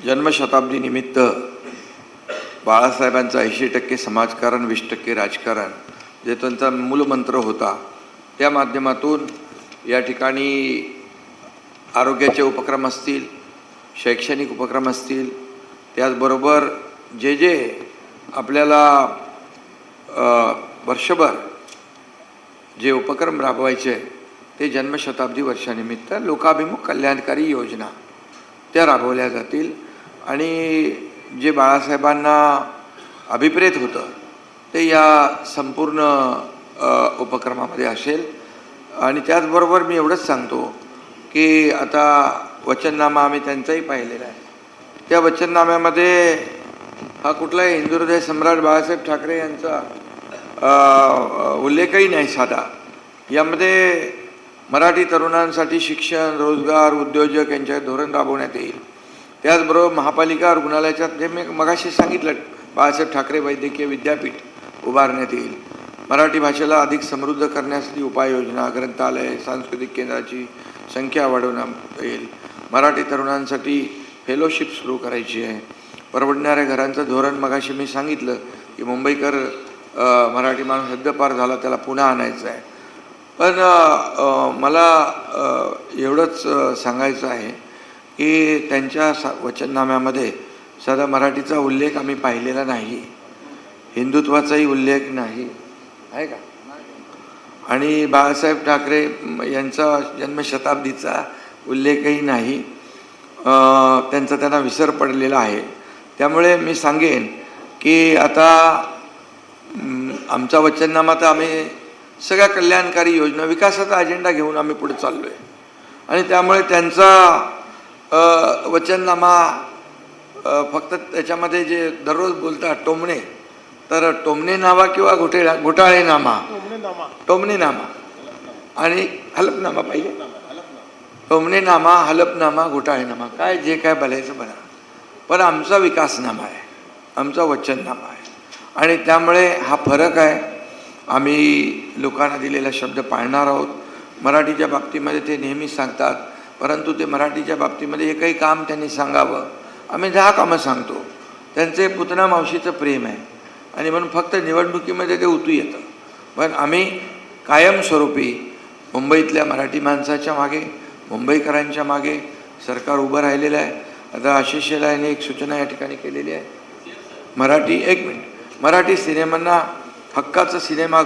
जन्मशताब्दी निमित्त बाळासाहेबांचा 80% समाजकारण 20% राजकारण जे त्यांचा मूलमंत्र होता, त्या माध्यमातून या ठिकाणी आरोग्याचे उपक्रम असतील, शैक्षणिक उपक्रम असतील, त्याचबरोबर जे आपल्याला वर्षभर जे उपक्रम राबवायचे ते जन्मशताब्दी वर्षानिमित्त लोकाभिमुख कल्याणकारी योजना त्या राबवल्या जातील। आणि जे बाळासाहेबांना अभिप्रेत होतं ते या संपूर्ण उपक्रमामध्ये असेल। आणि त्याचबरोबर मी एवढंच सांगतो की आता वचननामा आम्ही त्यांचाही पाहिलेला आहे, त्या वचननाम्यामध्ये हा कुठलाही हिंदुहृदय सम्राट बाळासाहेब ठाकरे यांचा उल्लेखही नाही साधा। यामध्ये मराठी तरुणांसाठी शिक्षण, रोजगार, उद्योजक यांच्या धोरण राबवण्यात येईल। त्याचबरोबर महापालिका रुग्णालयाच्यात जे मी मगाशी सांगितलं, बाळासाहेब ठाकरे वैद्यकीय विद्यापीठ उभारण्यात येईल। मराठी भाषेला अधिक समृद्ध करण्यासाठी उपाययोजना, ग्रंथालय, सांस्कृतिक केंद्राची संख्या वाढवण्यात येईल। मराठी तरुणांसाठी फेलोशिप सुरू करायची आहे। परवडणाऱ्या घरांचं धोरण मगाशी मी सांगितलं की मुंबईकर मराठी माणूस हद्दपार झाला, त्याला पुन्हा आणायचं आहे। पण मला एवढंच सांगायचं आहे की त्यांच्या वचननाम्यामध्ये साधा मराठीचा उल्लेख आम्ही पाहिलेला नाही, हिंदुत्वाचाही उल्लेख नाही आहे का। आणि बाळासाहेब ठाकरे यांचा जन्मशताब्दीचा उल्लेखही नाही, त्यांना विसर पडलेला आहे। त्यामुळे मी सांगेन की आता आमचा वचननामा तर आम्ही सगळ्या कल्याणकारी योजना, विकासाचा अजेंडा घेऊन आम्ही पुढे चाललो आहे। आणि त्यामुळे त्यांचा वचननामा फक्त त्याच्यामध्ये जे दररोज बोलतात टोमणे, तर टोमणेनामा किंवा घोटाळेनामा, टोमणेनामा आणि हलफनामा पाहिजे, टोमणेनामा, हलफनामा, घोटाळेनामा, काय जे काय भलायचं बना, पण आमचा विकासनामा आहे, आमचा वचननामा आहे। आणि त्यामुळे हा फरक आहे। आम्ही लोकांना दिलेला शब्द पाळणार आहोत। मराठीच्या बाबतीमध्ये ते नेहमी सांगतात, परंतु ते मराठीच्या बाबतीमध्ये एकही काम त्यांनी सांगावं, आम्ही 10 कामं सांगतो। त्यांचे पुतना मावशीचं प्रेम आहे आणि म्हणून फक्त निवडणुकीमध्ये ते उतू येतं। पण आम्ही कायमस्वरूपी मुंबईतल्या मराठी माणसाच्या मागे, मुंबईकरांच्या मागे सरकार उभं राहिलेलं आहे। आता आशिष शेलार यांनी एक सूचना या ठिकाणी केलेली आहे, मराठी सिनेमांना हक्काचा सिनेमा